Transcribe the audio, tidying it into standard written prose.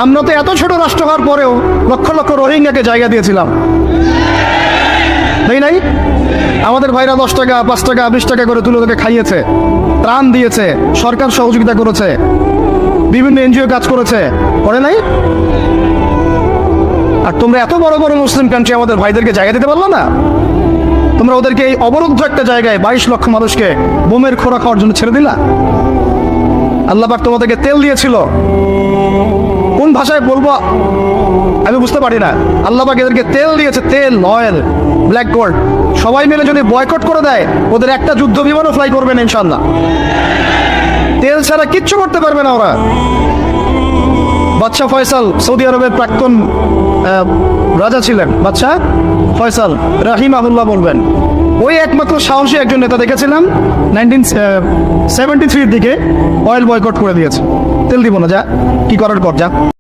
আমরা তো এত ছোট রাষ্ট্র হওয়ার পরেও লক্ষ লক্ষ রোহিঙ্গাকে জায়গা দিয়েছিলাম, তাই নাই? আমাদের ভাইরা 10 টাকা 5 টাকা 20 টাকা করে তুলে ওদেরকে খাইয়েছে, ত্রাণ দিয়েছে, সরকার সহযোগিতা করেছে, বিভিন্ন এনজিও কাজ করেছে, করে নাই? আর তোমরা এত বড় বড় মুসলিম কান্ট্রি আমাদের ভাইদেরকে জায়গা দিতে পারলো না? তোমরা ওদেরকে এই অবরুদ্ধ একটা জায়গায় 22 লক্ষ মানুষকে বোমের খোরা খাওয়ার জন্য ছেড়ে দিলা। আল্লাহ পাক তোমাদেরকে তেল দিয়েছিল, কোন ভাষায় বলবো আমি বুঝতে পারি না। আল্লাহ পাক এদেরকে তেল দিয়েছে, তেল, অয়েল, ব্ল্যাক গোল্ড। সবাই মিলে যদি বয়কট করে দেয়, ওদের একটা যুদ্ধ বিমানও ফ্লাই করবে না ইনশাল্লাহ। তেল ছাড়া কিচ্ছু করতে পারবে না ওরা। বাদশাহ ফয়সাল সৌদি আরবের প্রাক্তন রাজা ছিলেন, বাদশাহ ফয়সাল রাহিমাহুল্লাহ বলবেন, ওই একমাত্র সাহসী একজন নেতা দেখেছিলাম 1973 দিকে অয়েল বয়কট করে দিয়েছে। তেল দিব না, যা কি করার কর, যা।